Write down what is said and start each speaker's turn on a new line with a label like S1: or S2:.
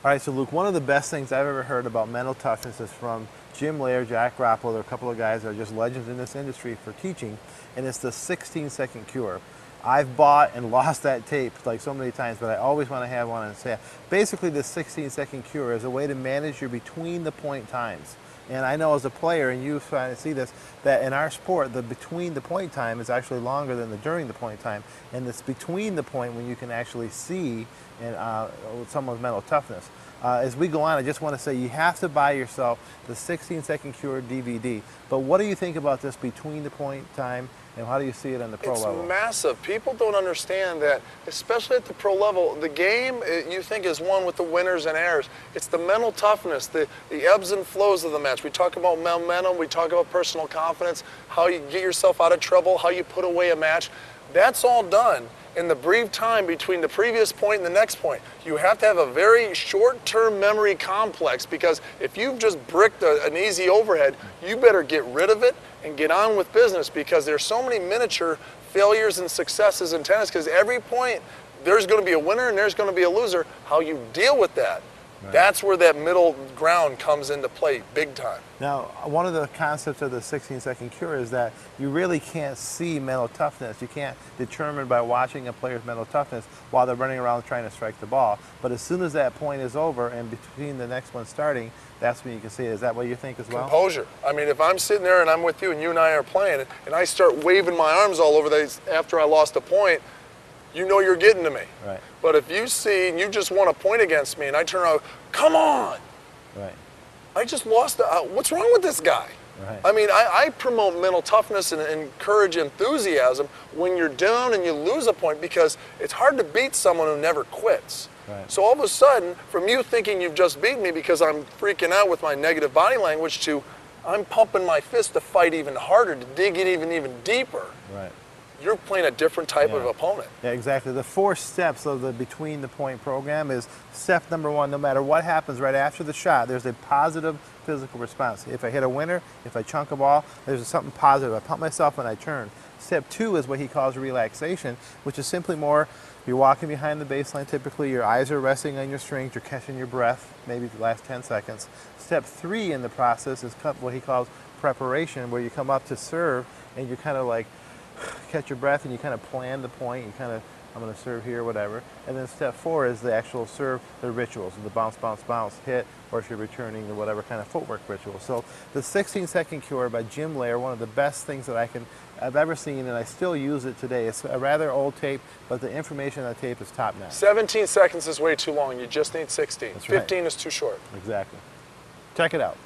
S1: All right, so Luke, one of the best things I've ever heard about mental toughness is from Jim Lair, Jack Rappel. There are a couple of guys that are just legends in this industry for teaching, and it's the 16-second cure. I've bought and lost that tape like so many times, but I always want to have one and say, basically the 16-second cure is a way to manage your between the point times. And I know as a player, and you try to see this, that in our sport, the between the point time is actually longer than the during the point time. And it's between the point when you can actually see someone's mental toughness. As we go on, I just want to say you have to buy yourself the 16-second cure DVD. But what do you think about this between the point time, and how do you see it on the pro level?
S2: It's massive. People don't understand that, especially at the pro level. The game, you think, is won with the winners and errors. It's the mental toughness, the ebbs and flows of the match. We talk about momentum, we talk about personal confidence, how you get yourself out of trouble, how you put away a match. That's all done in the brief time between the previous point and the next point. You have to have a very short-term memory complex, because if you've just bricked an easy overhead, you better get rid of it and get on with business, because there's so many miniature failures and successes in tennis, because every point there's going to be a winner and there's going to be a loser. How you deal with that, right. That's where that middle ground comes into play big time.
S1: Now, one of the concepts of the 16-second cure is that you really can't see mental toughness. You can't determine by watching a player's mental toughness while they're running around trying to strike the ball. But as soon as that point is over and between the next one starting, that's when you can see it. Is that what you think as well?
S2: Composure. I mean, if I'm sitting there and I'm with you and you and I are playing, and I start waving my arms all over after I lost a point, you know you're getting to me.
S1: Right.
S2: But if you see and you just want a point against me and I turn around, come on.
S1: Right.
S2: I just lost. What's wrong with this guy?
S1: Right.
S2: I mean, I promote mental toughness and encourage enthusiasm when you're down and you lose a point, because it's hard to beat someone who never quits.
S1: Right.
S2: So all of a sudden, from you thinking you've just beaten me because I'm freaking out with my negative body language, to I'm pumping my fist to fight even harder, to dig in even deeper.
S1: Right.
S2: You're playing a different type of opponent.
S1: Yeah, exactly. The 4 steps of the between the point program is step number 1, no matter what happens right after the shot, there's a positive physical response. If I hit a winner, if I chunk a ball, there's something positive. I pump myself when I turn. Step 2 is what he calls relaxation, which is simply more, you're walking behind the baseline typically, your eyes are resting on your strings, you're catching your breath, maybe the last 10 seconds. Step 3 in the process is what he calls preparation, where you come up to serve and you kind of like catch your breath and you kind of plan the point. You kind of, I'm going to serve here, whatever. And then step 4 is the actual serve, the rituals, the bounce, bounce, bounce, hit, or if you're returning, the whatever kind of footwork ritual. So the 16-second cure by Jim Lair, one of the best things that I've ever seen, and I still use it today. It's a rather old tape, but the information on the tape is top notch.
S2: 17 seconds is way too long. You just need 16.
S1: That's
S2: 15
S1: right.
S2: is too short.
S1: Exactly. Check it out.